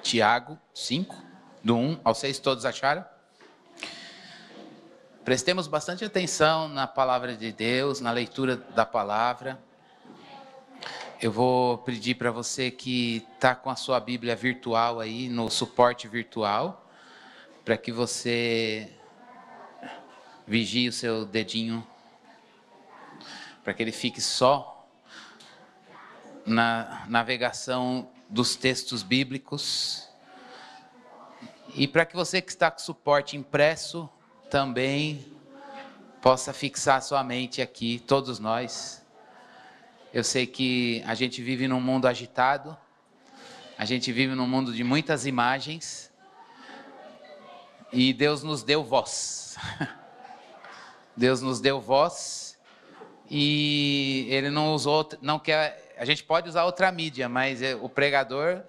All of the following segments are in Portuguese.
Tiago 5, do 1 ao 6, todos acharam? Prestemos bastante atenção na palavra de Deus, na leitura da palavra. Eu vou pedir para você que está com a sua Bíblia virtual aí, no suporte virtual, para que você vigie o seu dedinho, para que ele fique só na navegação dos textos bíblicos. E para que você que está com suporte impresso também possa fixar sua mente aqui, todos nós. Eu sei que a gente vive num mundo agitado, a gente vive num mundo de muitas imagens, e Deus nos deu voz. Deus nos deu voz, e Ele não usou, não quer, a gente pode usar outra mídia, mas o pregador,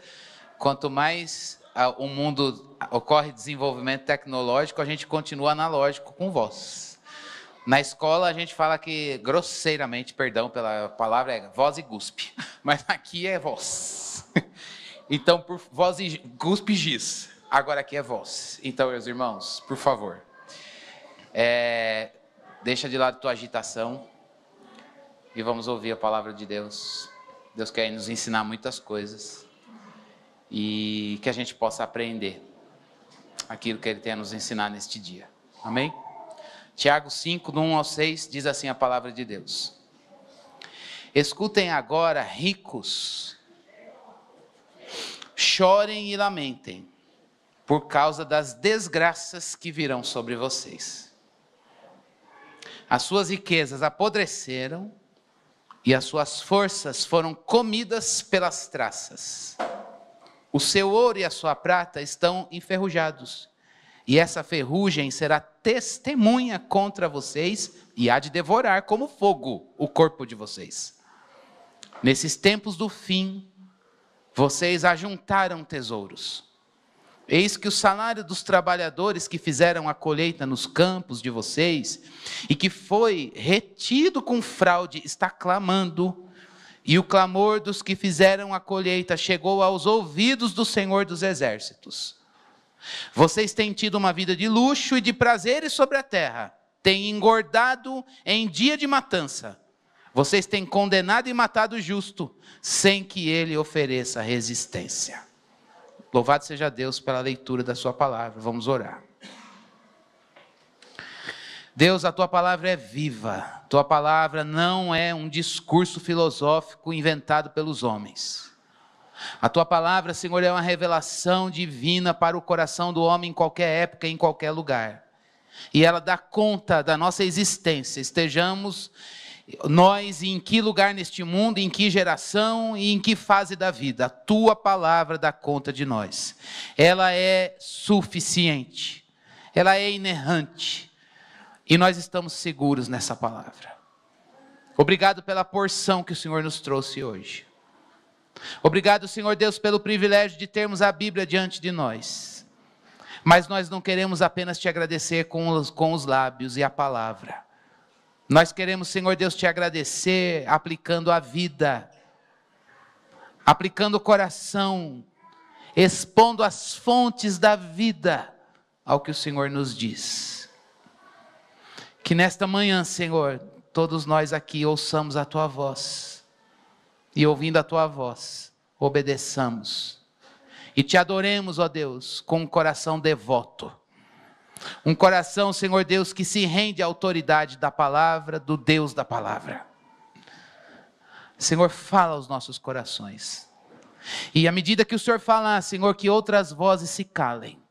quanto mais o mundo ocorre desenvolvimento tecnológico, a gente continua analógico com voz. Na escola a gente fala que, grosseiramente, perdão pela palavra, é voz e guspe, mas aqui é voz. Então, por voz e guspe, giz. Agora aqui é voz. Então, meus irmãos, por favor, deixa de lado tua agitação e vamos ouvir a palavra de Deus. Deus quer nos ensinar muitas coisas e que a gente possa aprender aquilo que Ele tem a nos ensinar neste dia. Amém? Tiago 5, do 1 ao 6, diz assim a palavra de Deus. Escutem agora, ricos, chorem e lamentem por causa das desgraças que virão sobre vocês. As suas riquezas apodreceram e as suas forças foram comidas pelas traças. O seu ouro e a sua prata estão enferrujados, e essa ferrugem será testemunha contra vocês e há de devorar como fogo o corpo de vocês. Nesses tempos do fim, vocês ajuntaram tesouros. Eis que o salário dos trabalhadores que fizeram a colheita nos campos de vocês e que foi retido com fraude está clamando, e o clamor dos que fizeram a colheita chegou aos ouvidos do Senhor dos Exércitos. Vocês têm tido uma vida de luxo e de prazeres sobre a terra, têm engordado em dia de matança. Vocês têm condenado e matado o justo, sem que ele ofereça resistência. Louvado seja Deus pela leitura da sua palavra. Vamos orar. Deus, a tua palavra é viva. Tua palavra não é um discurso filosófico inventado pelos homens. A tua palavra, Senhor, é uma revelação divina para o coração do homem em qualquer época, em qualquer lugar. E ela dá conta da nossa existência, estejamos nós em que lugar neste mundo, em que geração e em que fase da vida. A tua palavra dá conta de nós. Ela é suficiente, ela é inerrante, e nós estamos seguros nessa palavra. Obrigado pela porção que o Senhor nos trouxe hoje. Obrigado, Senhor Deus, pelo privilégio de termos a Bíblia diante de nós. Mas nós não queremos apenas te agradecer com os lábios e a palavra. Nós queremos, Senhor Deus, te agradecer aplicando a vida, aplicando o coração, expondo as fontes da vida ao que o Senhor nos diz. Que nesta manhã, Senhor, todos nós aqui ouçamos a tua voz. E ouvindo a tua voz, obedeçamos. E te adoremos, ó Deus, com um coração devoto. Um coração, Senhor Deus, que se rende à autoridade da palavra, do Deus da palavra. Senhor, fala aos nossos corações. E à medida que o Senhor falar, Senhor, que outras vozes se calem.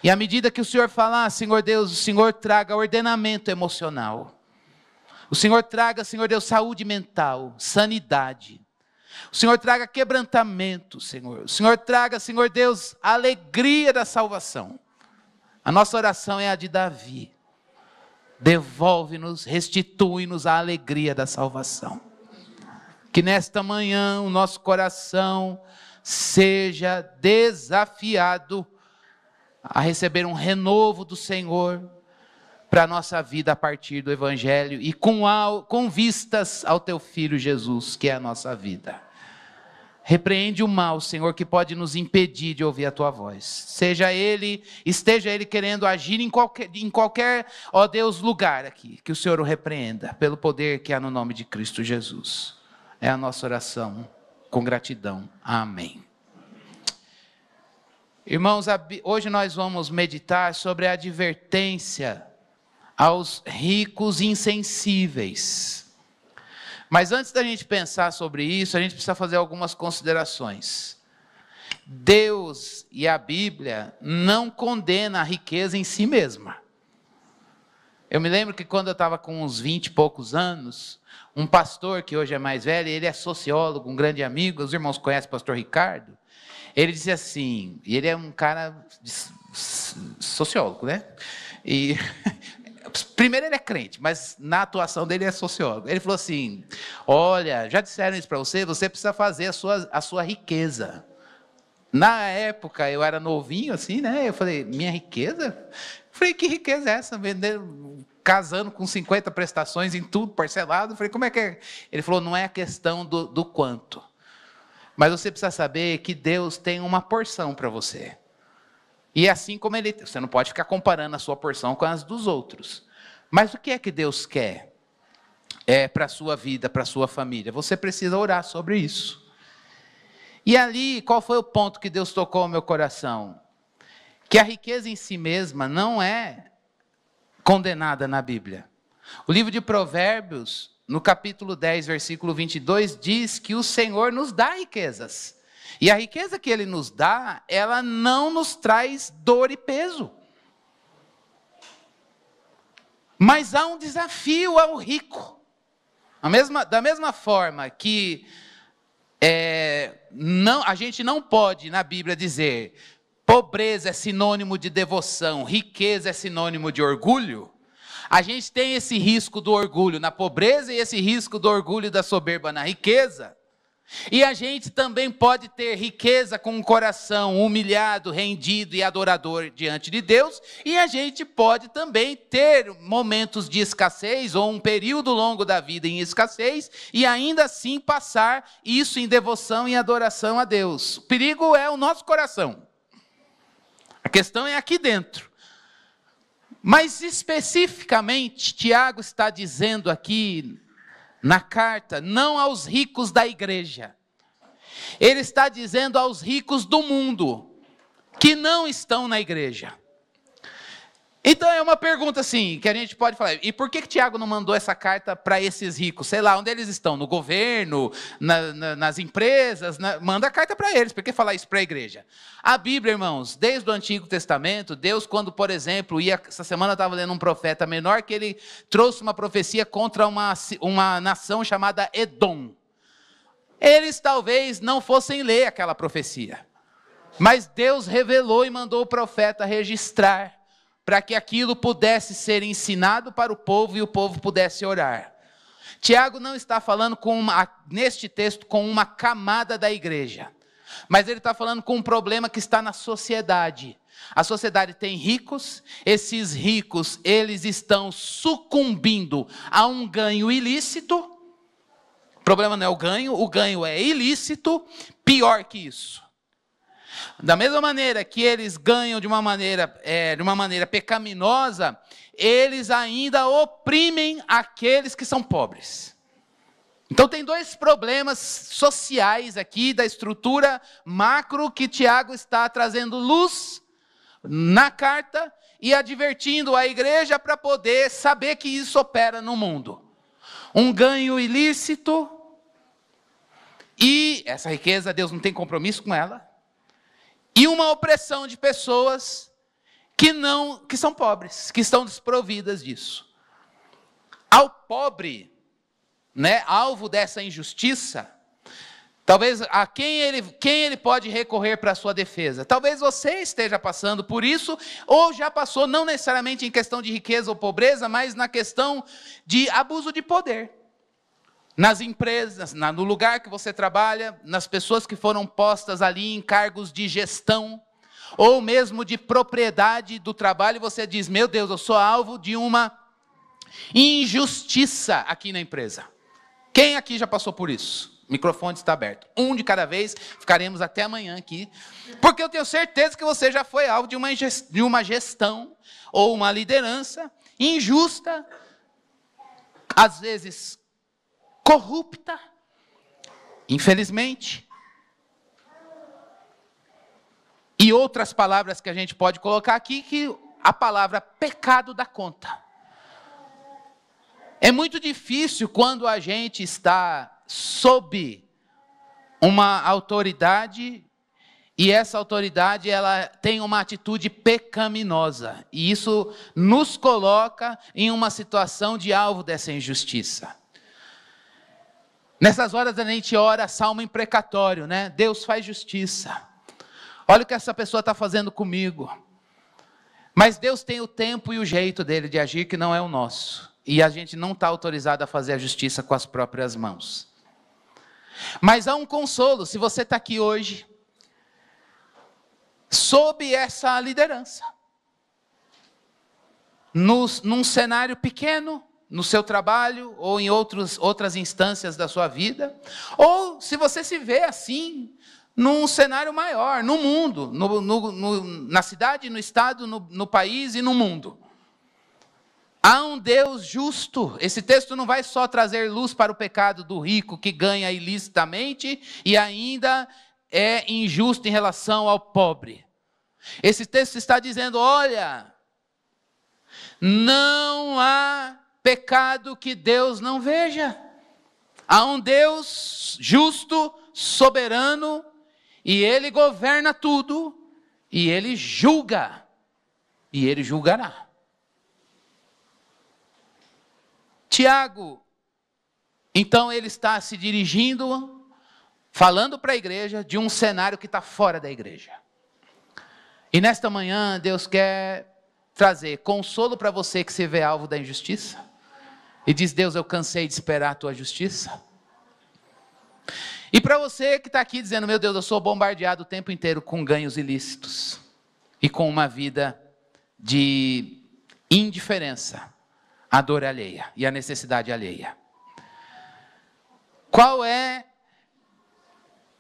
E à medida que o Senhor falar, Senhor Deus, o Senhor traga ordenamento emocional. O Senhor traga, Senhor Deus, saúde mental, sanidade. O Senhor traga quebrantamento, Senhor. O Senhor traga, Senhor Deus, a alegria da salvação. A nossa oração é a de Davi. Devolve-nos, restitui-nos a alegria da salvação. Que nesta manhã o nosso coração seja desafiado a receber um renovo do Senhor para a nossa vida a partir do Evangelho e com vistas ao teu Filho Jesus, que é a nossa vida. Repreende o mal, Senhor, que pode nos impedir de ouvir a tua voz. Esteja ele querendo agir em qualquer, ó Deus, lugar aqui, que o Senhor o repreenda, pelo poder que há no nome de Cristo Jesus. É a nossa oração, com gratidão. Amém. Irmãos, hoje nós vamos meditar sobre a advertência aos ricos insensíveis. Mas antes da gente pensar sobre isso, a gente precisa fazer algumas considerações. Deus e a Bíblia não condenam a riqueza em si mesma. Eu me lembro que quando eu estava com uns 20 e poucos anos, um pastor que hoje é mais velho, ele é sociólogo, um grande amigo, os irmãos conhecem o pastor Ricardo, ele dizia assim, e ele é um cara sociólogo, né? E primeiro ele é crente, mas na atuação dele é sociólogo. Ele falou assim, olha, já disseram isso para você, você precisa fazer a sua riqueza. Na época, eu era novinho assim, né? Eu falei, minha riqueza? Eu falei, que riqueza é essa? Casando com 50 prestações em tudo, parcelado. Eu falei, como é que é? Ele falou, não é a questão do quanto. Mas você precisa saber que Deus tem uma porção para você. E assim como você não pode ficar comparando a sua porção com as dos outros. Mas o que é que Deus quer para a sua vida, para a sua família? Você precisa orar sobre isso. E ali, qual foi o ponto que Deus tocou no meu coração? Que a riqueza em si mesma não é condenada na Bíblia. O livro de Provérbios, no capítulo 10, versículo 22, diz que o Senhor nos dá riquezas. E a riqueza que Ele nos dá, ela não nos traz dor e peso. Mas há um desafio ao rico. Da mesma forma que a gente não pode, na Bíblia, dizer pobreza é sinônimo de devoção, riqueza é sinônimo de orgulho. A gente tem esse risco do orgulho na pobreza e esse risco do orgulho e da soberba na riqueza. E a gente também pode ter riqueza com um coração humilhado, rendido e adorador diante de Deus. E a gente pode também ter momentos de escassez ou um período longo da vida em escassez e ainda assim passar isso em devoção e adoração a Deus. O perigo é o nosso coração. A questão é aqui dentro. Mas especificamente, Tiago está dizendo aqui na carta, não aos ricos da igreja. Ele está dizendo aos ricos do mundo, que não estão na igreja. Então é uma pergunta assim, que a gente pode falar, e por que Tiago não mandou essa carta para esses ricos? Sei lá, onde eles estão? No governo, nas empresas? Manda a carta para eles, por que falar isso para a igreja? A Bíblia, irmãos, desde o Antigo Testamento, Deus quando, por exemplo, essa semana eu estava lendo um profeta menor, que ele trouxe uma profecia contra uma nação chamada Edom. Eles talvez não fossem ler aquela profecia, mas Deus revelou e mandou o profeta registrar, para que aquilo pudesse ser ensinado para o povo e o povo pudesse orar. Tiago não está falando neste texto com uma camada da igreja, mas ele está falando com um problema que está na sociedade. A sociedade tem ricos, esses ricos, eles estão sucumbindo a um ganho ilícito. O problema não é o ganho é ilícito, pior que isso. Da mesma maneira que eles ganham de uma maneira pecaminosa, eles ainda oprimem aqueles que são pobres. Então tem dois problemas sociais aqui da estrutura macro que Tiago está trazendo luz na carta e advertindo a igreja para poder saber que isso opera no mundo. Um ganho ilícito e essa riqueza Deus não tem compromisso com ela. E uma opressão de pessoas que são pobres, que estão desprovidas disso. Ao pobre, alvo dessa injustiça, talvez a quem ele pode recorrer para a sua defesa? Talvez você esteja passando por isso, ou já passou, não necessariamente em questão de riqueza ou pobreza, mas na questão de abuso de poder. Nas empresas, no lugar que você trabalha, nas pessoas que foram postas ali em cargos de gestão, ou mesmo de propriedade do trabalho, e você diz, meu Deus, eu sou alvo de uma injustiça aqui na empresa. Quem aqui já passou por isso? O microfone está aberto. Um de cada vez, ficaremos até amanhã aqui. Porque eu tenho certeza que você já foi alvo de uma gestão ou uma liderança injusta, às vezes corrupta, infelizmente. E outras palavras que a gente pode colocar aqui, que a palavra pecado dá conta. É muito difícil quando a gente está sob uma autoridade e essa autoridade ela tem uma atitude pecaminosa. E isso nos coloca em uma situação de alvo dessa injustiça. Nessas horas a gente ora salmo imprecatório, né? Deus faz justiça. Olha o que essa pessoa está fazendo comigo. Mas Deus tem o tempo e o jeito dele de agir que não é o nosso. E a gente não está autorizado a fazer a justiça com as próprias mãos. Mas há um consolo, se você está aqui hoje, sob essa liderança. Num cenário pequeno, no seu trabalho, ou em outras instâncias da sua vida. Ou se você se vê assim, num cenário maior, no mundo, na cidade, no estado, no país e no mundo. Há um Deus justo. Esse texto não vai só trazer luz para o pecado do rico que ganha ilicitamente e ainda é injusto em relação ao pobre. Esse texto está dizendo, olha, não há pecado que Deus não veja. Há um Deus justo, soberano, e Ele governa tudo, e Ele julga, e Ele julgará. Tiago, então ele está se dirigindo, falando para a igreja de um cenário que está fora da igreja. E nesta manhã Deus quer trazer consolo para você que se vê alvo da injustiça. E diz, Deus, eu cansei de esperar a tua justiça. E para você que está aqui dizendo, meu Deus, eu sou bombardeado o tempo inteiro com ganhos ilícitos. E com uma vida de indiferença à dor alheia e à necessidade alheia. Qual é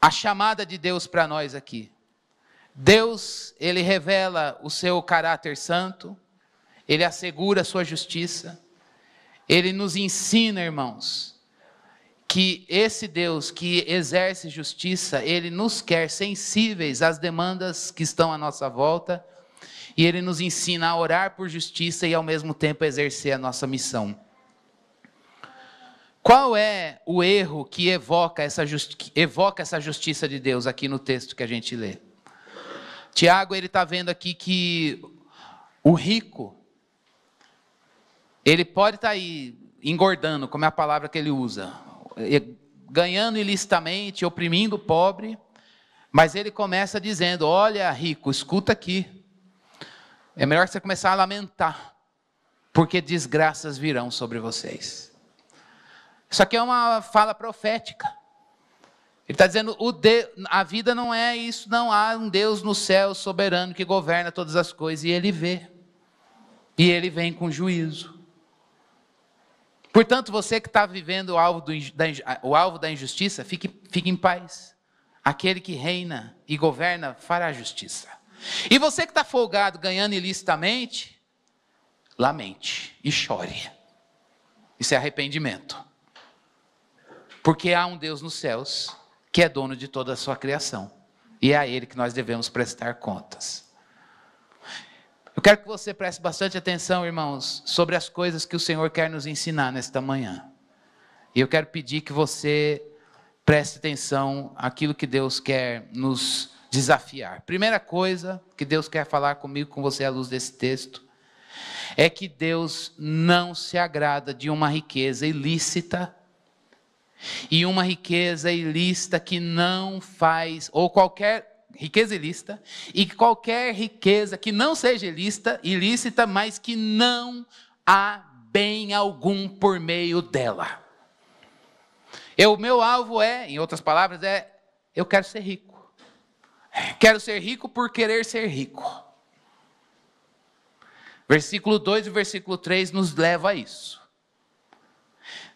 a chamada de Deus para nós aqui? Deus, Ele revela o seu caráter santo, Ele assegura a sua justiça, Ele nos ensina, irmãos, que esse Deus que exerce justiça, Ele nos quer sensíveis às demandas que estão à nossa volta, e Ele nos ensina a orar por justiça e ao mesmo tempo exercer a nossa missão. Qual é o erro que evoca essa justiça de Deus aqui no texto que a gente lê? Tiago, ele está vendo aqui que o rico, ele pode estar aí engordando, como é a palavra que ele usa, ganhando ilicitamente, oprimindo o pobre, mas ele começa dizendo, olha rico, escuta aqui, é melhor você começar a lamentar, porque desgraças virão sobre vocês. Isso aqui é uma fala profética. Ele está dizendo, a vida não é isso, não há um Deus no céu soberano que governa todas as coisas, e Ele vê. E Ele vem com juízo. Portanto, você que está vivendo o alvo da injustiça, fique em paz. Aquele que reina e governa fará justiça. E você que está folgado, ganhando ilicitamente, lamente e chore. Isso é arrependimento. Porque há um Deus nos céus que é dono de toda a sua criação. E é a Ele que nós devemos prestar contas. Eu quero que você preste bastante atenção, irmãos, sobre as coisas que o Senhor quer nos ensinar nesta manhã. E eu quero pedir que você preste atenção àquilo que Deus quer nos desafiar. Primeira coisa que Deus quer falar comigo, com você à luz desse texto, é que Deus não se agrada de uma riqueza ilícita, e uma riqueza ilícita que não faz, ou qualquer riqueza ilícita, e qualquer riqueza que não seja ilícita, mas que não há bem algum por meio dela. O meu alvo em outras palavras, eu quero ser rico. Quero ser rico por querer ser rico. Versículo 2 e versículo 3 nos leva a isso.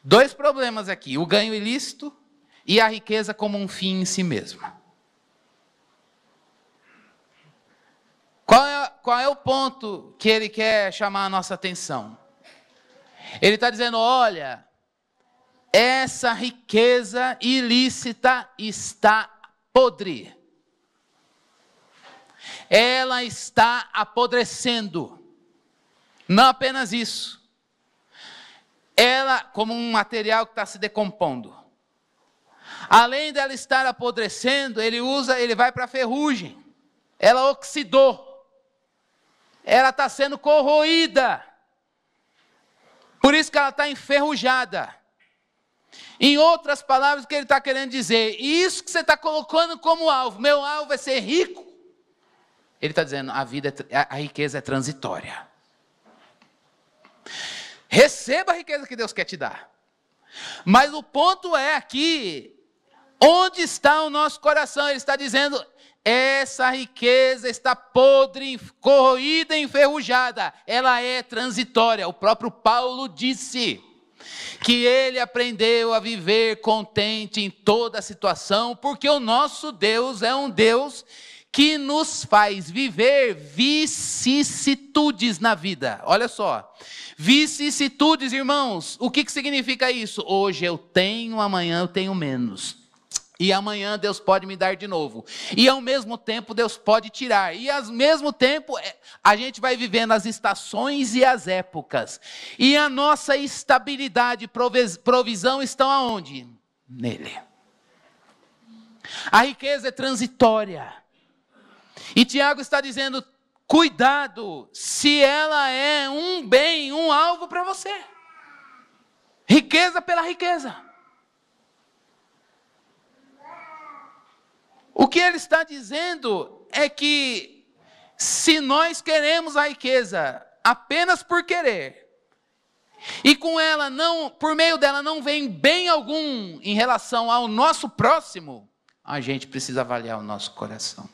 Dois problemas aqui, o ganho ilícito e a riqueza como um fim em si mesma. Qual é o ponto que ele quer chamar a nossa atenção? Ele está dizendo, olha, essa riqueza ilícita está podre. Ela está apodrecendo. Não apenas isso. Ela, como um material que está se decompondo. Além dela estar apodrecendo, ele vai para a ferrugem. Ela oxidou. Ela está sendo corroída. Por isso que ela está enferrujada. Em outras palavras, o que ele está querendo dizer? Isso que você está colocando como alvo, meu alvo é ser rico. Ele está dizendo, a riqueza é transitória. Receba a riqueza que Deus quer te dar. Mas o ponto é aqui, onde está o nosso coração? Ele está dizendo, essa riqueza está podre, corroída, enferrujada. Ela é transitória. O próprio Paulo disse que ele aprendeu a viver contente em toda situação, porque o nosso Deus é um Deus que nos faz viver vicissitudes na vida. Olha só, vicissitudes, irmãos, o que significa isso? Hoje eu tenho, amanhã eu tenho menos. E amanhã Deus pode me dar de novo. E ao mesmo tempo Deus pode tirar. E ao mesmo tempo a gente vai vivendo as estações e as épocas. E a nossa estabilidade e provisão estão aonde? Nele. A riqueza é transitória. E Tiago está dizendo, cuidado, se ela é um bem, um alvo para você. Riqueza pela riqueza. O que ele está dizendo é que se nós queremos a riqueza apenas por querer, e com ela por meio dela não vem bem algum em relação ao nosso próximo, a gente precisa avaliar o nosso coração.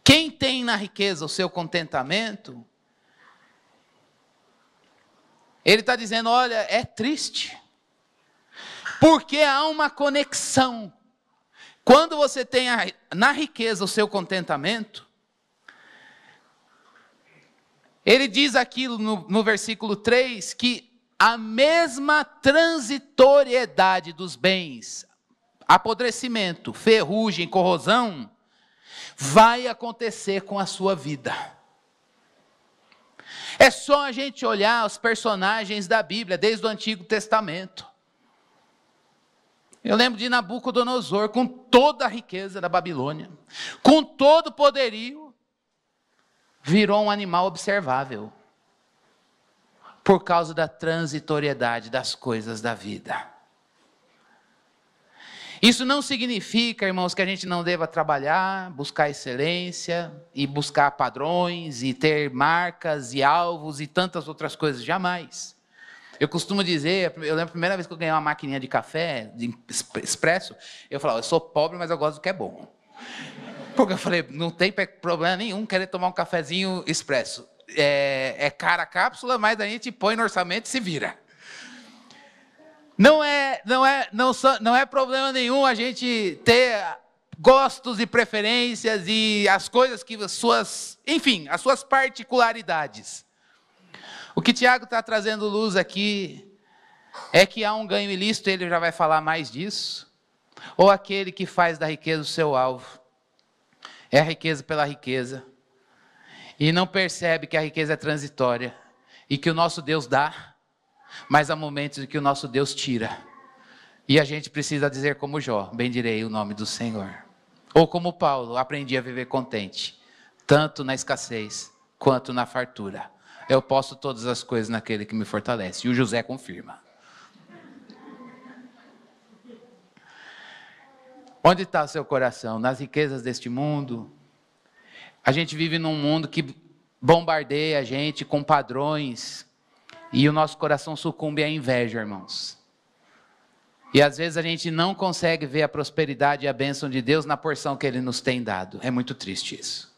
Quem tem na riqueza o seu contentamento, ele está dizendo, olha, é triste, porque há uma conexão. Quando você tem na riqueza o seu contentamento, ele diz aqui no versículo 3, que a mesma transitoriedade dos bens, apodrecimento, ferrugem, corrosão, vai acontecer com a sua vida. É só a gente olhar os personagens da Bíblia, desde o Antigo Testamento. Eu lembro de Nabucodonosor, com toda a riqueza da Babilônia, com todo o poderio, virou um animal observável, por causa da transitoriedade das coisas da vida. Isso não significa, irmãos, que a gente não deva trabalhar, buscar excelência, e buscar padrões, e ter marcas e alvos e tantas outras coisas, jamais. Eu costumo dizer, eu lembro a primeira vez que eu ganhei uma maquininha de café, de expresso, eu falava, eu sou pobre, mas eu gosto do que é bom. Porque eu falei, não tem problema nenhum querer tomar um cafezinho expresso. É cara a cápsula, mas a gente põe no orçamento e se vira. Não é problema nenhum a gente ter gostos e preferências e as coisas que as suas particularidades. O que Tiago está trazendo luz aqui é que há um ganho ilícito, ele já vai falar mais disso, ou aquele que faz da riqueza o seu alvo. É a riqueza pela riqueza. E não percebe que a riqueza é transitória e que o nosso Deus dá, mas há momentos em que o nosso Deus tira. E a gente precisa dizer como Jó, bendirei o nome do Senhor. Ou como Paulo, aprendi a viver contente, tanto na escassez quanto na fartura. Eu posso todas as coisas naquele que me fortalece. E o José confirma. Onde está o seu coração? Nas riquezas deste mundo? A gente vive num mundo que bombardeia a gente com padrões. E o nosso coração sucumbe à inveja, irmãos. E às vezes a gente não consegue ver a prosperidade e a bênção de Deus na porção que Ele nos tem dado. É muito triste isso.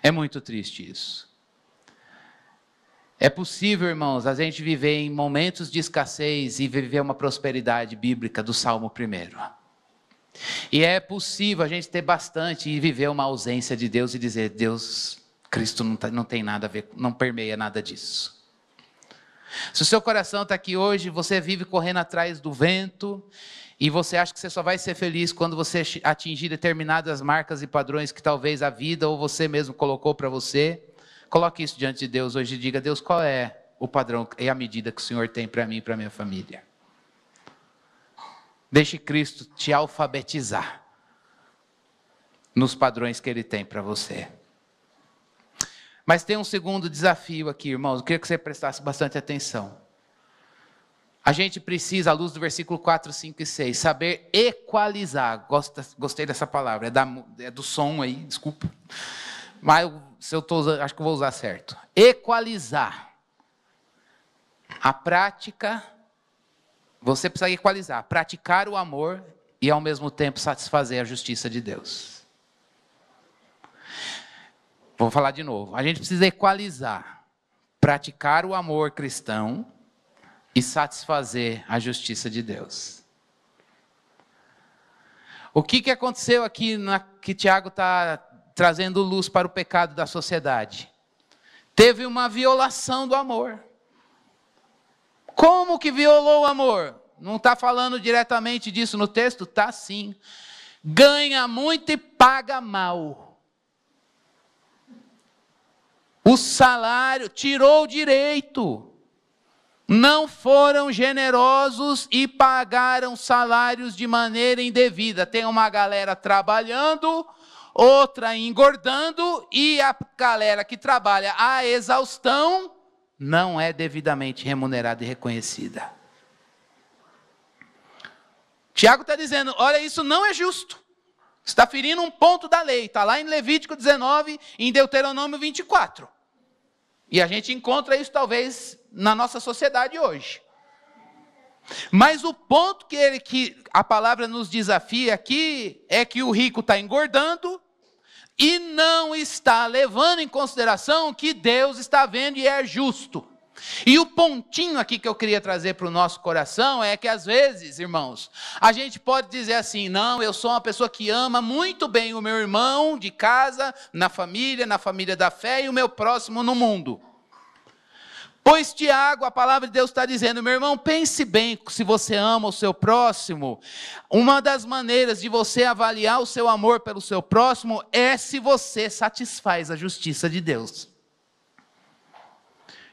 É muito triste isso. É possível, irmãos, a gente viver em momentos de escassez e viver uma prosperidade bíblica do Salmo 1. E é possível a gente ter bastante e viver uma ausência de Deus e dizer, Deus, Cristo não tem nada a ver, não permeia nada disso. Se o seu coração está aqui hoje, você vive correndo atrás do vento, e você acha que você só vai ser feliz quando você atingir determinadas marcas e padrões que talvez a vida ou você mesmo colocou para você, coloque isso diante de Deus hoje e diga, Deus, qual é o padrão e a medida que o Senhor tem para mim e para minha família? Deixe Cristo te alfabetizar nos padrões que Ele tem para você. Mas tem um segundo desafio aqui, irmãos, eu queria que você prestasse bastante atenção. A gente precisa, à luz do versículo 4, 5 e 6, saber equalizar. Gostei dessa palavra, é do som aí, desculpa. Mas se eu estou usando, acho que eu vou usar certo. Equalizar a prática. Você precisa equalizar, praticar o amor e ao mesmo tempo satisfazer a justiça de Deus. Vou falar de novo. A gente precisa equalizar, praticar o amor cristão e satisfazer a justiça de Deus. O que aconteceu aqui que Tiago está trazendo luz para o pecado da sociedade? Teve uma violação do amor. Como que violou o amor? Não está falando diretamente disso no texto? Está sim. Ganha muito e paga mal. O salário, tirou o direito. Não foram generosos e pagaram salários de maneira indevida. Tem uma galera trabalhando, outra engordando, e a galera que trabalha à exaustão não é devidamente remunerada e reconhecida. Tiago está dizendo, olha, isso não é justo. Está ferindo um ponto da lei. Está lá em Levítico 19 e em Deuteronômio 24. E a gente encontra isso talvez na nossa sociedade hoje. Mas o ponto que a palavra nos desafia aqui é que o rico está engordando e não está levando em consideração que Deus está vendo e é justo. E o pontinho aqui que eu queria trazer para o nosso coração é que às vezes, irmãos, a gente pode dizer assim, não, eu sou uma pessoa que ama muito bem o meu irmão de casa, na família da fé e o meu próximo no mundo. Pois Tiago, a palavra de Deus está dizendo, meu irmão, pense bem se você ama o seu próximo. Uma das maneiras de você avaliar o seu amor pelo seu próximo é se você satisfaz a justiça de Deus.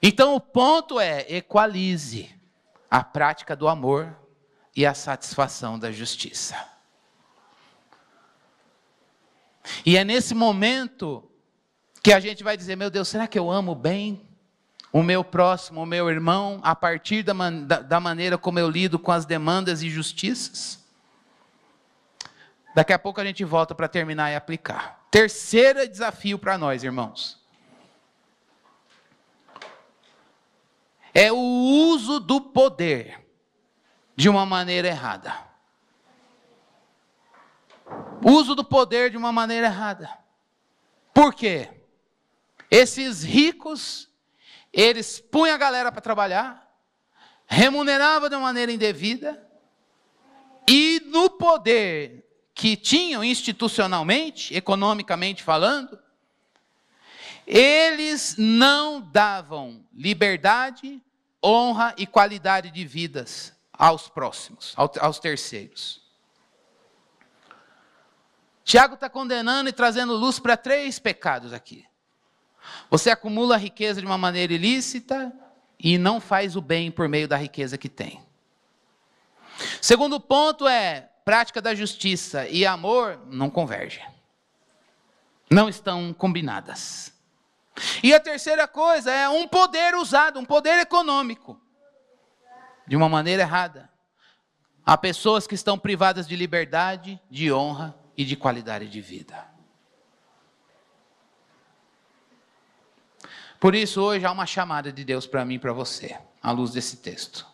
Então o ponto é, equalize a prática do amor e a satisfação da justiça. E é nesse momento que a gente vai dizer, meu Deus, será que eu amo bem o meu próximo, o meu irmão, a partir da maneira como eu lido com as demandas e justiças? Daqui a pouco a gente volta para terminar e aplicar. Terceiro desafio para nós, irmãos. É o uso do poder de uma maneira errada. Uso do poder de uma maneira errada. Por quê? Esses ricos, eles punham a galera para trabalhar, remuneravam de uma maneira indevida, e no poder que tinham institucionalmente, economicamente falando, eles não davam liberdade, honra e qualidade de vidas aos próximos, aos terceiros. Tiago está condenando e trazendo luz para 3 pecados aqui. Você acumula riqueza de uma maneira ilícita e não faz o bem por meio da riqueza que tem. Segundo ponto é, prática da justiça e amor não convergem. Não estão combinadas. E a terceira coisa é um poder usado, um poder econômico, de uma maneira errada. Há pessoas que estão privadas de liberdade, de honra e de qualidade de vida. Por isso, hoje há uma chamada de Deus para mim e para você, à luz desse texto.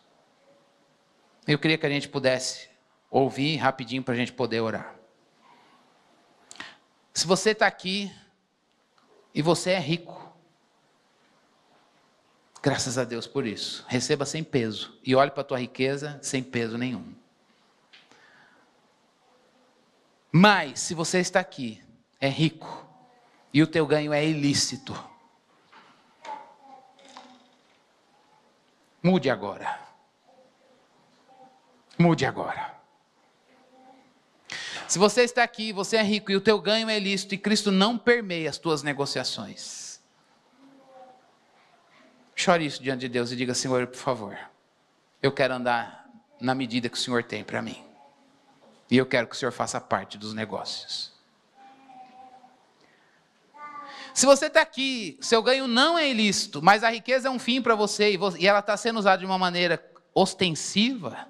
Eu queria que a gente pudesse ouvir rapidinho para a gente poder orar. Se você está aqui e você é rico, Graças a Deus por isso. Receba sem peso. E olhe para a tua riqueza sem peso nenhum. Mas, se você está aqui, é rico, e o teu ganho é ilícito, mude agora. Mude agora. Se você está aqui, você é rico, e o teu ganho é ilícito, e Cristo não permeia as tuas negociações, chore isso diante de Deus e diga: Senhor, por favor, eu quero andar na medida que o Senhor tem para mim. E eu quero que o Senhor faça parte dos negócios. Se você está aqui, seu ganho não é ilícito, mas a riqueza é um fim para você, e ela está sendo usada de uma maneira ostensiva.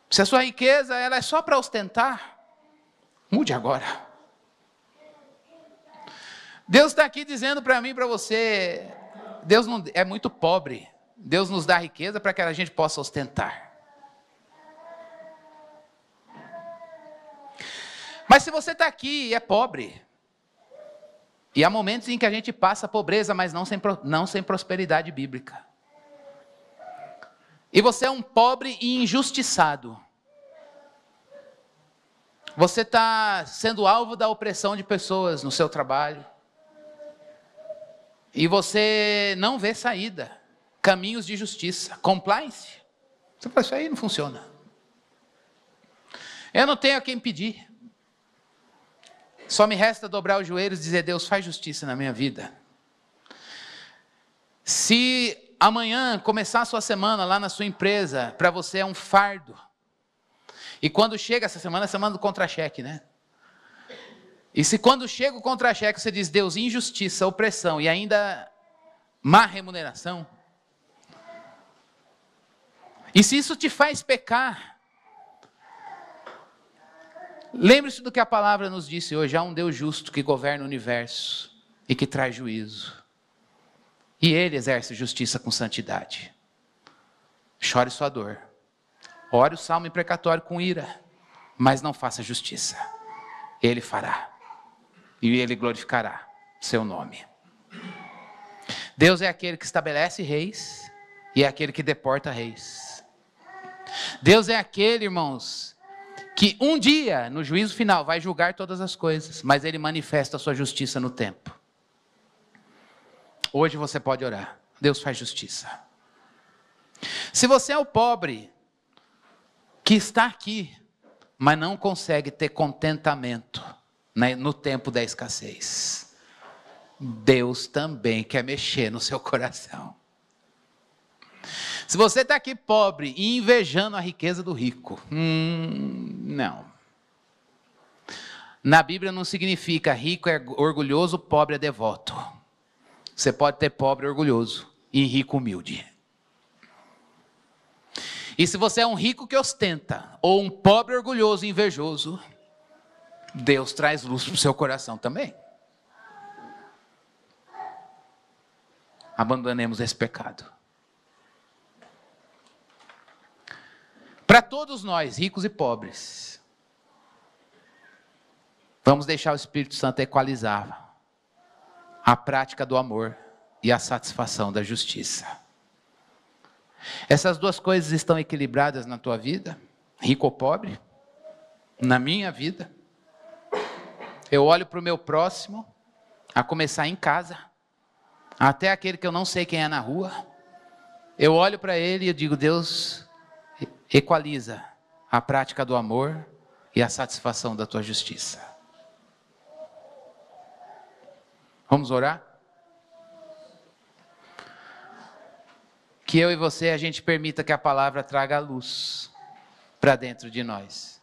Se a sua riqueza ela é só para ostentar, mude agora. Deus está aqui dizendo para mim e para você, Deus não, é muito pobre. Deus nos dá riqueza para que a gente possa ostentar. Mas se você está aqui e é pobre, e há momentos em que a gente passa pobreza, mas não sem prosperidade bíblica. E você é um pobre e injustiçado. Você está sendo alvo da opressão de pessoas no seu trabalho. E você não vê saída, caminhos de justiça, compliance. Você fala, isso aí não funciona. Eu não tenho a quem pedir. Só me resta dobrar os joelhos e dizer: Deus, faz justiça na minha vida. Se amanhã começar a sua semana lá na sua empresa, para você é um fardo. E quando chega essa semana, é a semana do contra-cheque, né? E se quando chega o contra-cheque, você diz: Deus, injustiça, opressão e ainda má remuneração. E se isso te faz pecar, lembre-se do que a palavra nos disse hoje: há um Deus justo que governa o universo e que traz juízo. E Ele exerce justiça com santidade. Chore sua dor. Ore o salmo imprecatório com ira, mas não faça justiça. Ele fará. E Ele glorificará seu nome. Deus é aquele que estabelece reis e é aquele que deporta reis. Deus é aquele, irmãos, que um dia, no juízo final, vai julgar todas as coisas, mas Ele manifesta a sua justiça no tempo. Hoje você pode orar: Deus, faz justiça. Se você é o pobre que está aqui, mas não consegue ter contentamento no tempo da escassez, Deus também quer mexer no seu coração. Se você está aqui pobre e invejando a riqueza do rico, não. Na Bíblia não significa rico é orgulhoso, pobre é devoto. Você pode ter pobre orgulhoso e rico humilde. E se você é um rico que ostenta, ou um pobre orgulhoso e invejoso, Deus traz luz para o seu coração também. Abandonemos esse pecado. Para todos nós, ricos e pobres, vamos deixar o Espírito Santo equalizar a prática do amor e a satisfação da justiça. Essas duas coisas estão equilibradas na tua vida, rico ou pobre? Na minha vida. Eu olho para o meu próximo, a começar em casa, até aquele que eu não sei quem é na rua. Eu olho para ele e eu digo: Deus, equaliza a prática do amor e a satisfação da tua justiça. Vamos orar? Que eu e você, a gente permita que a palavra traga a luz para dentro de nós.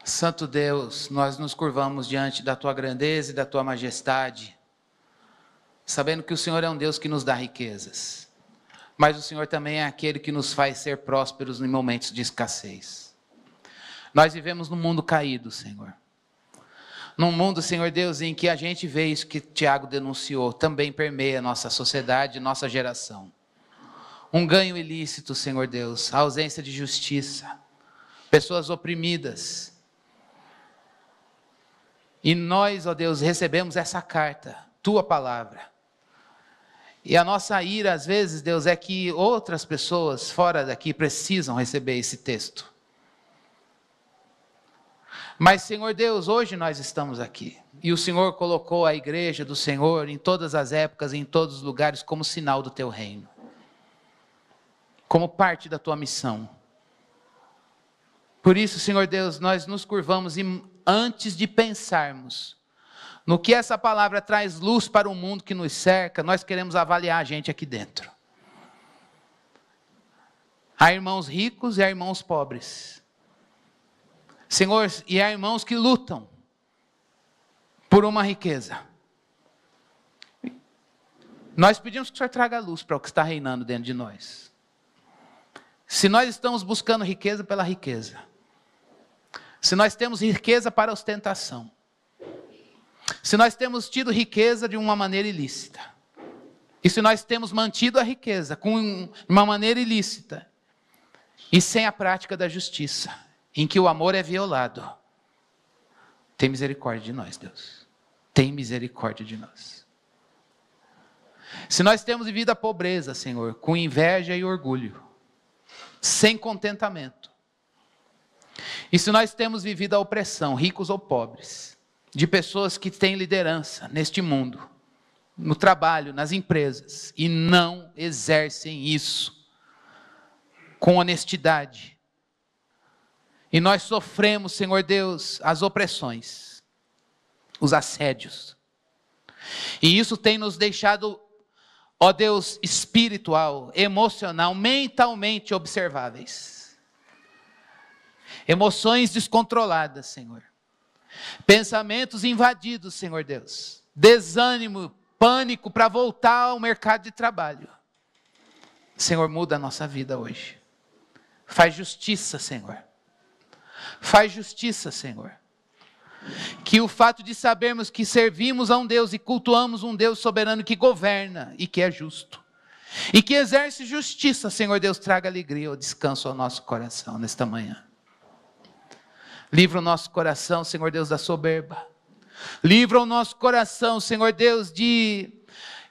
Santo Deus, nós nos curvamos diante da tua grandeza e da tua majestade, sabendo que o Senhor é um Deus que nos dá riquezas, mas o Senhor também é aquele que nos faz ser prósperos em momentos de escassez. Nós vivemos num mundo caído, Senhor. Num mundo, Senhor Deus, em que a gente vê isso que Tiago denunciou, também permeia nossa sociedade, nossa geração. Um ganho ilícito, Senhor Deus, a ausência de justiça, pessoas oprimidas. E nós, ó Deus, recebemos essa carta, tua palavra. E a nossa ira, às vezes, Deus, é que outras pessoas fora daqui precisam receber esse texto. Mas, Senhor Deus, hoje nós estamos aqui. E o Senhor colocou a igreja do Senhor em todas as épocas, em todos os lugares, como sinal do teu reino. Como parte da tua missão. Por isso, Senhor Deus, nós nos curvamos e antes de pensarmos no que essa palavra traz luz para o mundo que nos cerca, nós queremos avaliar a gente aqui dentro. Há irmãos ricos e há irmãos pobres. Senhor, e há irmãos que lutam por uma riqueza. Nós pedimos que o Senhor traga luz para o que está reinando dentro de nós. Se nós estamos buscando riqueza pela riqueza, se nós temos riqueza para ostentação, se nós temos tido riqueza de uma maneira ilícita, e se nós temos mantido a riqueza com uma maneira ilícita, e sem a prática da justiça, em que o amor é violado, tem misericórdia de nós, Deus. Tem misericórdia de nós. Se nós temos vivido a pobreza, Senhor, com inveja e orgulho, sem contentamento, e se nós temos vivido a opressão, ricos ou pobres, de pessoas que têm liderança neste mundo, no trabalho, nas empresas, e não exercem isso com honestidade, e nós sofremos, Senhor Deus, as opressões, os assédios, e isso tem nos deixado, ó Deus, espiritual, emocional, mentalmente observáveis, emoções descontroladas, Senhor, pensamentos invadidos, Senhor Deus, desânimo, pânico para voltar ao mercado de trabalho. Senhor, muda a nossa vida hoje, faz justiça, Senhor, faz justiça, Senhor, que o fato de sabermos que servimos a um Deus e cultuamos um Deus soberano que governa e que é justo, e que exerce justiça, Senhor Deus, traga alegria ou descanso ao nosso coração nesta manhã. Livra o nosso coração, Senhor Deus, da soberba. Livra o nosso coração, Senhor Deus, de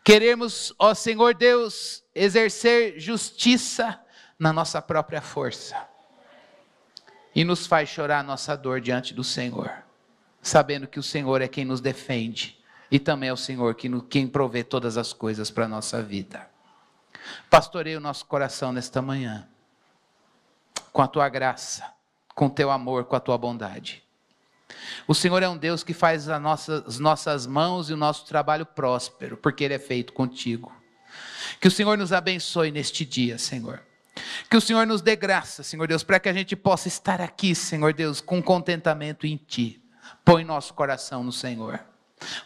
queremos, ó Senhor Deus, exercer justiça na nossa própria força. E nos faz chorar a nossa dor diante do Senhor, sabendo que o Senhor é quem nos defende e também é o Senhor quem provê todas as coisas para a nossa vida. Pastoreia o nosso coração nesta manhã, com a tua graça, com o teu amor, com a tua bondade. O Senhor é um Deus que faz as nossas mãos e o nosso trabalho próspero, porque Ele é feito contigo. Que o Senhor nos abençoe neste dia, Senhor. Que o Senhor nos dê graça, Senhor Deus, para que a gente possa estar aqui, Senhor Deus, com contentamento em Ti. Põe nosso coração no Senhor.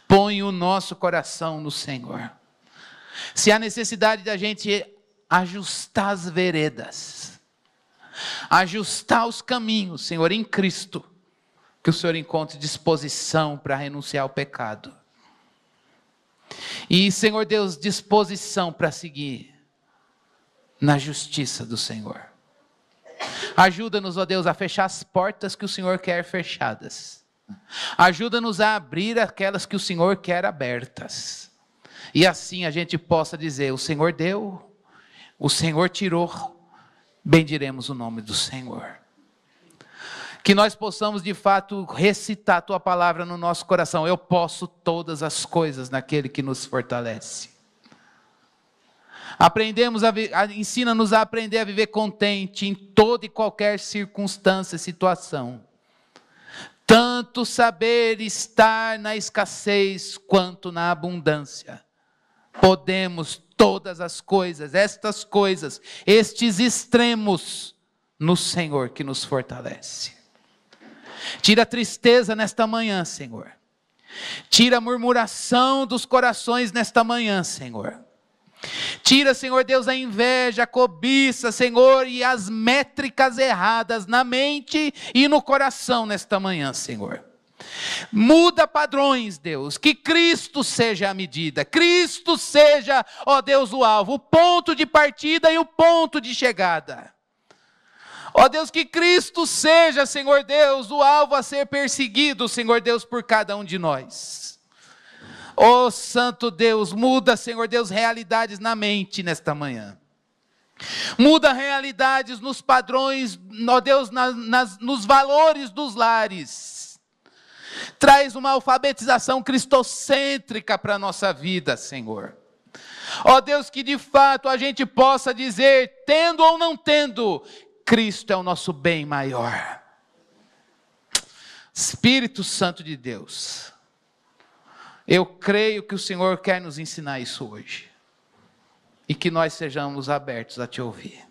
Põe o nosso coração no Senhor. Se há necessidade da gente ajustar as veredas, ajustar os caminhos, Senhor, em Cristo, que o Senhor encontre disposição para renunciar ao pecado. E, Senhor Deus, disposição para seguir na justiça do Senhor. Ajuda-nos, ó Deus, a fechar as portas que o Senhor quer fechadas. Ajuda-nos a abrir aquelas que o Senhor quer abertas. E assim a gente possa dizer, o Senhor deu, o Senhor tirou, bendiremos o nome do Senhor. Que nós possamos de fato recitar a tua palavra no nosso coração. Eu posso todas as coisas naquele que nos fortalece. Ensina-nos a aprender a viver contente em toda e qualquer circunstância e situação. Tanto saber estar na escassez quanto na abundância. Podemos todas as coisas, estas coisas, estes extremos no Senhor que nos fortalece. Tira a tristeza nesta manhã, Senhor. Tira a murmuração dos corações nesta manhã, Senhor. Tira, Senhor Deus, a inveja, a cobiça, Senhor, e as métricas erradas na mente e no coração nesta manhã, Senhor. Muda padrões, Deus, que Cristo seja a medida, Cristo seja, ó Deus, o alvo, o ponto de partida e o ponto de chegada. Ó Deus, que Cristo seja, Senhor Deus, o alvo a ser perseguido, Senhor Deus, por cada um de nós. Ó Santo Deus, muda, Senhor Deus, realidades na mente nesta manhã. Muda realidades nos padrões, ó Deus, nos valores dos lares. Traz uma alfabetização cristocêntrica para a nossa vida, Senhor. Ó Deus, que de fato a gente possa dizer, tendo ou não tendo, Cristo é o nosso bem maior. Espírito Santo de Deus, eu creio que o Senhor quer nos ensinar isso hoje. E que nós sejamos abertos a te ouvir.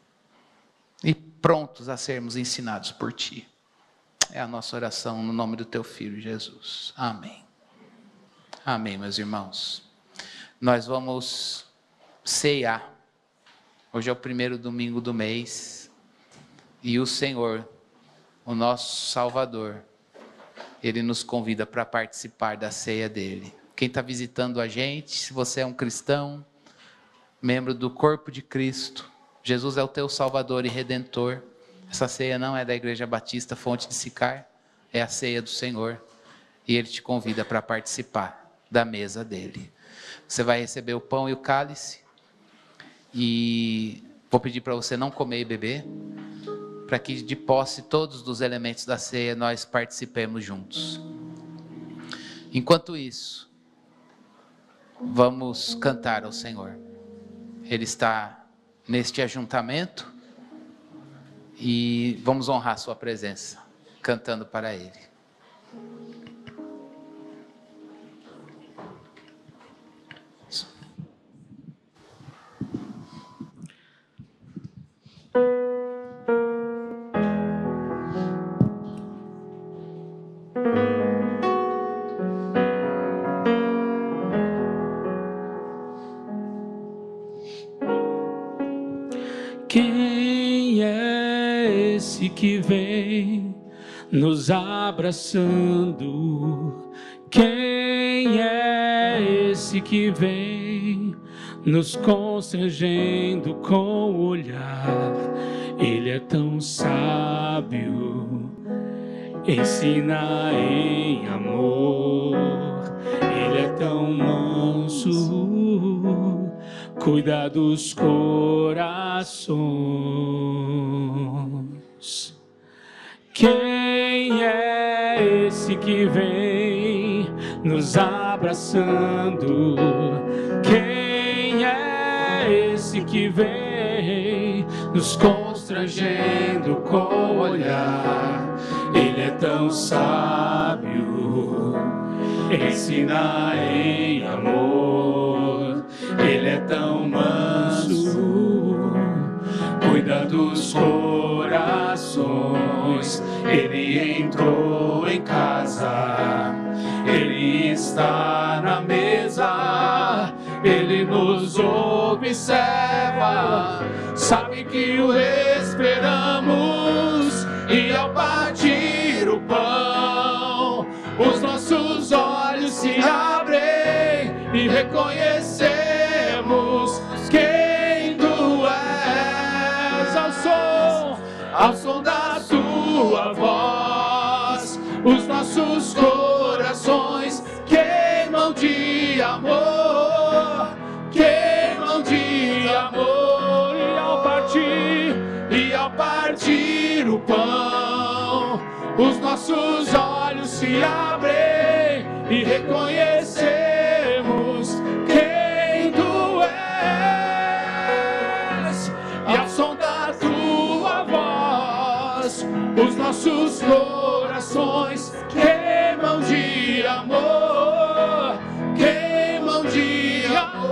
E prontos a sermos ensinados por ti. É a nossa oração no nome do teu Filho Jesus. Amém. Amém, meus irmãos. Nós vamos ceiar. Hoje é o primeiro domingo do mês. E o Senhor, o nosso Salvador, Ele nos convida para participar da ceia dele. Quem está visitando a gente, se você é um cristão, membro do corpo de Cristo, Jesus é o teu Salvador e Redentor. Essa ceia não é da Igreja Batista Fonte de Sicar, é a ceia do Senhor. E Ele te convida para participar da mesa dele. Você vai receber o pão e o cálice. E vou pedir para você não comer e beber, para que de posse todos os elementos da ceia nós participemos juntos. Enquanto isso, vamos cantar ao Senhor. Ele está neste ajuntamento e vamos honrar sua presença, cantando para Ele. Quem é esse que vem nos abraçando? Quem é esse que vem nos constrangendo com o olhar? Ele é tão sábio, ensina em amor. Ele é tão manso, cuida dos corações. Quem é esse que vem nos abraçando? Quem é esse que vem nos constrangendo com o olhar? Ele é tão sábio, ensina em amor. Ele é tão manso, cuida dos corações. Ele entrou em casa, Ele está na mesa, Ele nos observa, sabe que o esperamos. E ao partir o pão, os nossos olhos se abrem e reconhecemos quem tu és. Ao som da tua voz, os nossos corações queimam de amor, queimam de amor. E ao partir o pão, os nossos olhos se abrem e reconhecemos quem tu és. E ao som da tua voz, os nossos corações queimam de amor, queimam de amor.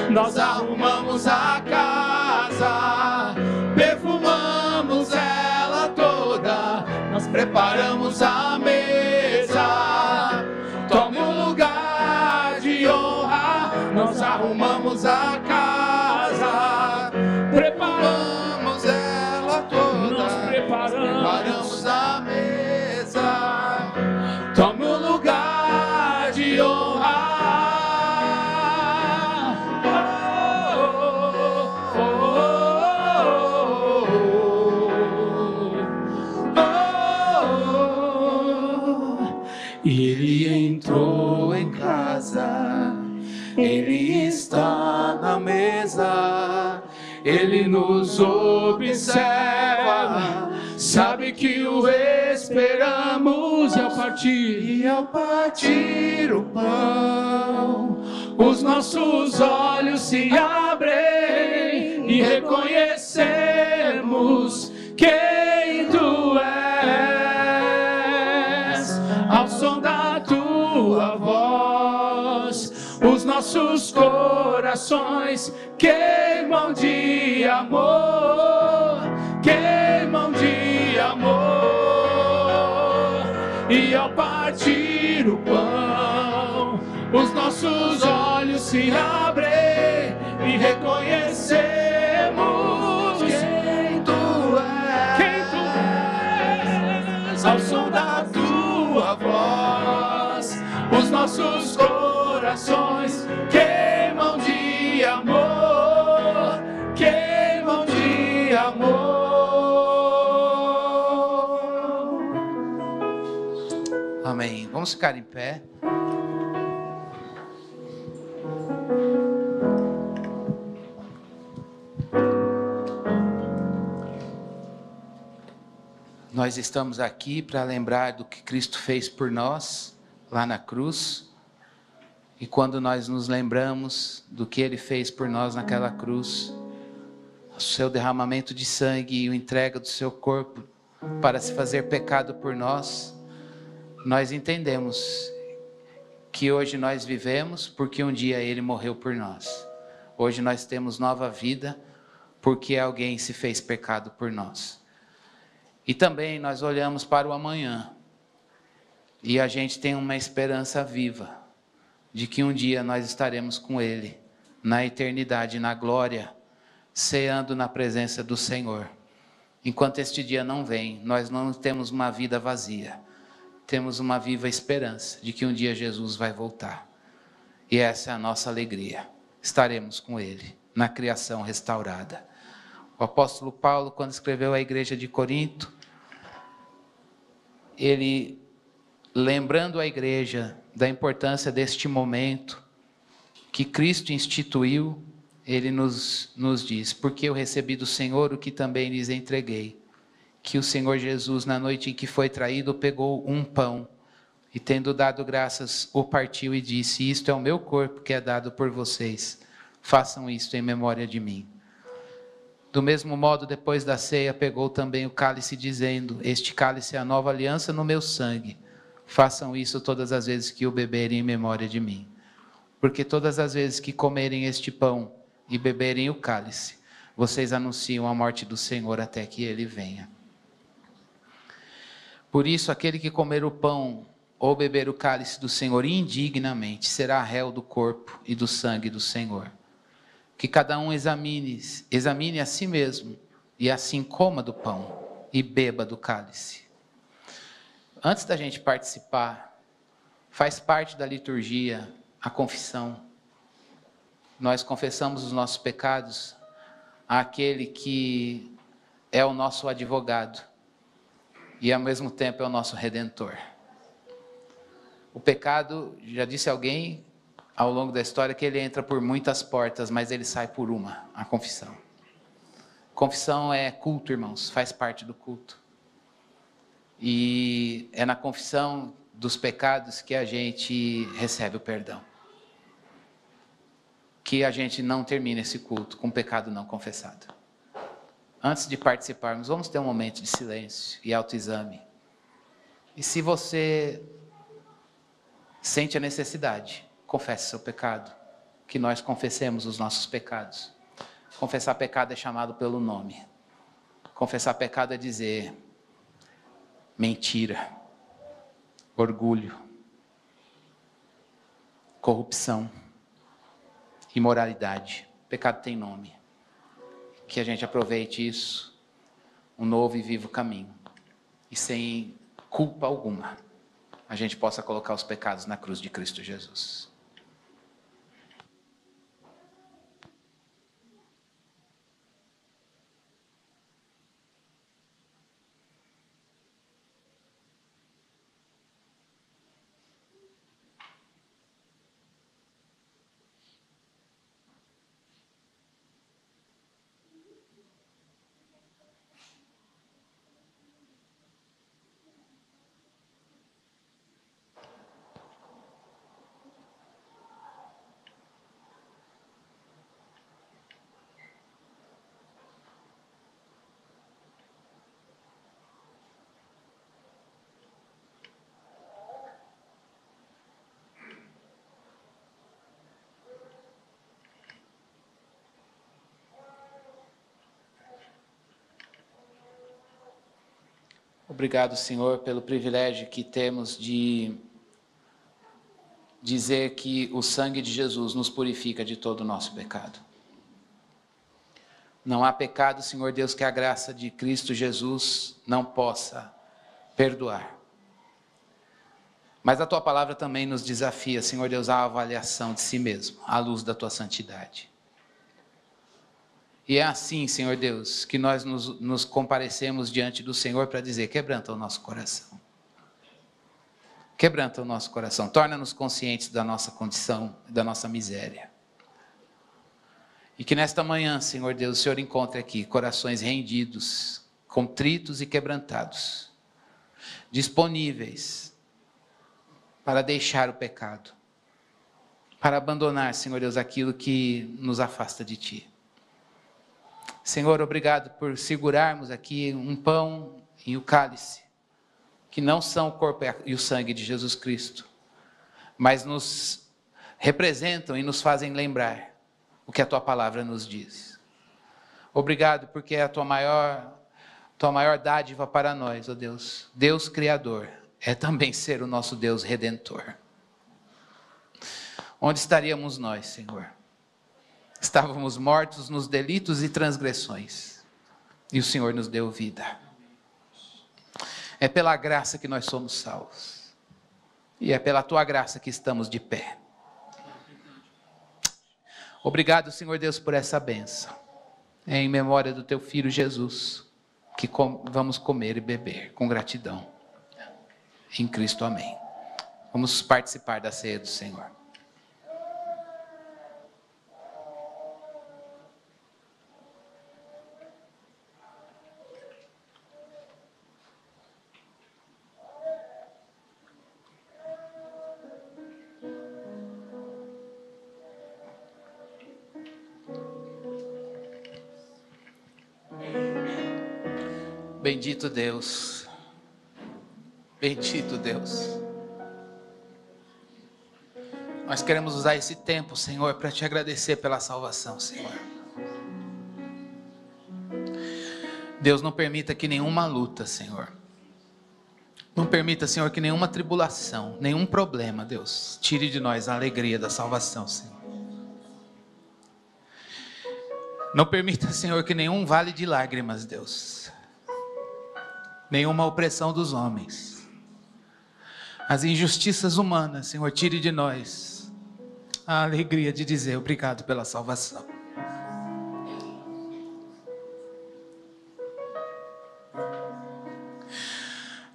Nós arrumamos a casa, perfumamos ela toda, nós preparamos a mesa, tome um lugar de honra. Nós arrumamos a casa, preparamos ela toda, nós preparamos a mesa, tome um lugar de honra. Oh, oh, oh, oh. Ele está na mesa, Ele nos observa, sabe que o esperamos. E ao partir o pão, os nossos olhos se abrem e reconhecemos quem Tu és. Ao som da Tua voz, os nossos corações queimam de amor, queimam de amor. E ao partir o pão, os nossos olhos se abrem e reconhecemos quem Tu és. Ao som da Tua voz, os nossos corações queimam de amor, queimam de amor. Amém. Vamos ficar em pé. Nós estamos aqui para lembrar do que Cristo fez por nós lá na cruz. E quando nós nos lembramos do que Ele fez por nós naquela cruz, o seu derramamento de sangue e a entrega do seu corpo para se fazer pecado por nós, nós entendemos que hoje nós vivemos porque um dia Ele morreu por nós. Hoje nós temos nova vida porque alguém se fez pecado por nós. E também nós olhamos para o amanhã e a gente tem uma esperança viva de que um dia nós estaremos com Ele na eternidade, na glória, ceando na presença do Senhor. Enquanto este dia não vem, nós não temos uma vida vazia, temos uma viva esperança de que um dia Jesus vai voltar. E essa é a nossa alegria, estaremos com Ele na criação restaurada. O apóstolo Paulo, quando escreveu à igreja de Corinto, ele, lembrando a igreja da importância deste momento que Cristo instituiu, ele nos diz: porque eu recebi do Senhor o que também lhes entreguei, que o Senhor Jesus, na noite em que foi traído, pegou um pão e, tendo dado graças, o partiu e disse: isto é o meu corpo que é dado por vocês, façam isto em memória de mim. Do mesmo modo, depois da ceia, pegou também o cálice, dizendo: este cálice é a nova aliança no meu sangue. Façam isso todas as vezes que o beberem em memória de mim. Porque todas as vezes que comerem este pão e beberem o cálice, vocês anunciam a morte do Senhor até que Ele venha. Por isso, aquele que comer o pão ou beber o cálice do Senhor indignamente será réu do corpo e do sangue do Senhor. Que cada um examine a si mesmo, e assim coma do pão e beba do cálice. Antes da gente participar, faz parte da liturgia a confissão. Nós confessamos os nossos pecados àquele que é o nosso advogado e ao mesmo tempo é o nosso redentor. O pecado, já disse alguém ao longo da história, que ele entra por muitas portas, mas ele sai por uma, a confissão. Confissão é culto, irmãos, faz parte do culto. E é na confissão dos pecados que a gente recebe o perdão. Que a gente não termine esse culto com pecado não confessado. Antes de participarmos, vamos ter um momento de silêncio e autoexame. E se você sente a necessidade, confesse seu pecado, que nós confessemos os nossos pecados. Confessar pecado é chamado pelo nome. Confessar pecado é dizer mentira, orgulho, corrupção, imoralidade. Pecado tem nome. Que a gente aproveite isso, um novo e vivo caminho. E sem culpa alguma, a gente possa colocar os pecados na cruz de Cristo Jesus. Obrigado, Senhor, pelo privilégio que temos de dizer que o sangue de Jesus nos purifica de todo o nosso pecado. Não há pecado, Senhor Deus, que a graça de Cristo Jesus não possa perdoar. Mas a Tua palavra também nos desafia, Senhor Deus, à avaliação de si mesmo, à luz da Tua santidade. E é assim, Senhor Deus, que nós nos comparecemos diante do Senhor para dizer: quebranta o nosso coração. Quebranta o nosso coração, torna-nos conscientes da nossa condição, da nossa miséria. E que nesta manhã, Senhor Deus, o Senhor encontre aqui corações rendidos, contritos e quebrantados, disponíveis para deixar o pecado, para abandonar, Senhor Deus, aquilo que nos afasta de Ti. Senhor, obrigado por segurarmos aqui um pão e o cálice, que não são o corpo e o sangue de Jesus Cristo, mas nos representam e nos fazem lembrar o que a Tua palavra nos diz. Obrigado porque é a Tua maior dádiva para nós, ó Deus. Deus Criador é também ser o nosso Deus Redentor. Onde estaríamos nós, Senhor? Estávamos mortos nos delitos e transgressões, e o Senhor nos deu vida. É pela graça que nós somos salvos, e é pela Tua graça que estamos de pé. Obrigado, Senhor Deus, por essa bênção. É em memória do Teu Filho Jesus que vamos comer e beber com gratidão. Em Cristo, amém. Vamos participar da ceia do Senhor. Bendito Deus, bendito Deus. Nós queremos usar esse tempo, Senhor, para Te agradecer pela salvação, Senhor. Deus, não permita que nenhuma luta, Senhor, não permita, Senhor, que nenhuma tribulação, nenhum problema, Deus, tire de nós a alegria da salvação, Senhor. Não permita, Senhor, que nenhum vale de lágrimas, Deus, nenhuma opressão dos homens, as injustiças humanas, Senhor, tire de nós a alegria de dizer obrigado pela salvação.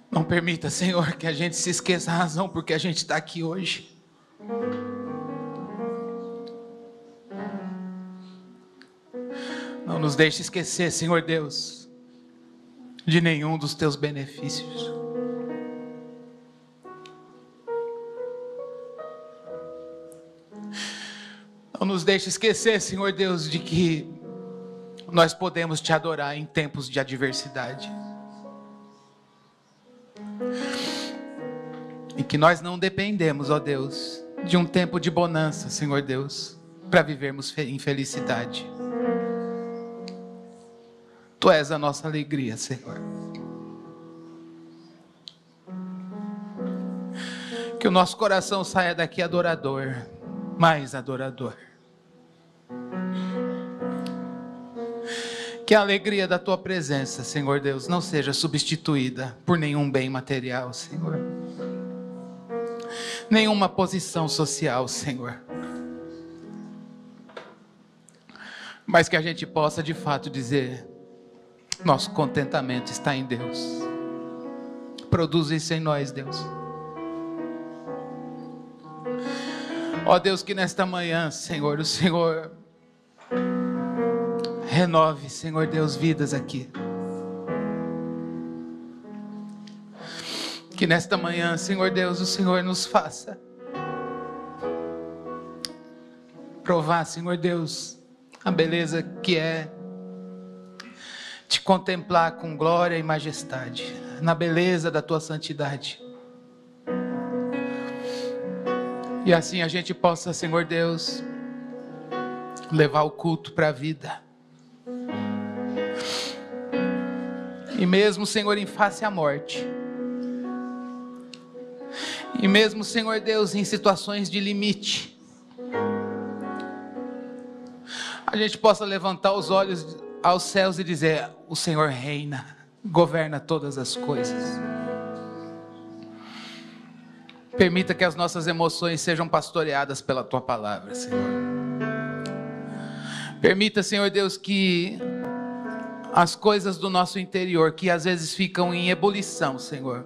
Não permita, Senhor, que a gente se esqueça a razão porque a gente está aqui hoje. Não nos deixe esquecer, Senhor Deus, de nenhum dos Teus benefícios. Não nos deixe esquecer, Senhor Deus, de que nós podemos Te adorar em tempos de adversidade. E que nós não dependemos, ó Deus, de um tempo de bonança, Senhor Deus, para vivermos em felicidade. Tu és a nossa alegria, Senhor. Que o nosso coração saia daqui adorador, mais adorador. Que a alegria da Tua presença, Senhor Deus, não seja substituída por nenhum bem material, Senhor. Nenhuma posição social, Senhor. Mas que a gente possa de fato dizer: nosso contentamento está em Deus. Produz isso em nós, Deus. Ó Deus, que nesta manhã, Senhor, o Senhor renove, Senhor Deus, vidas aqui. Que nesta manhã, Senhor Deus, o Senhor nos faça provar, Senhor Deus, a beleza que é Te contemplar com glória e majestade, na beleza da Tua santidade. E assim a gente possa, Senhor Deus, levar o culto para a vida. E mesmo, Senhor, em face à morte, e mesmo, Senhor Deus, em situações de limite, a gente possa levantar os olhos aos céus e dizer: o Senhor reina, governa todas as coisas. Permita que as nossas emoções sejam pastoreadas pela Tua palavra, Senhor. Permita, Senhor Deus, que as coisas do nosso interior, que às vezes ficam em ebulição, Senhor,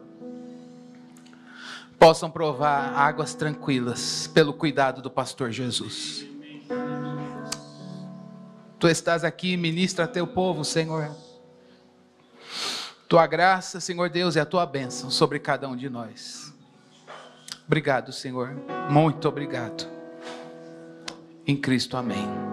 possam provar águas tranquilas pelo cuidado do pastor Jesus. Tu estás aqui, ministra a Teu povo, Senhor. Tua graça, Senhor Deus, e a Tua bênção sobre cada um de nós. Obrigado, Senhor. Muito obrigado. Em Cristo, amém.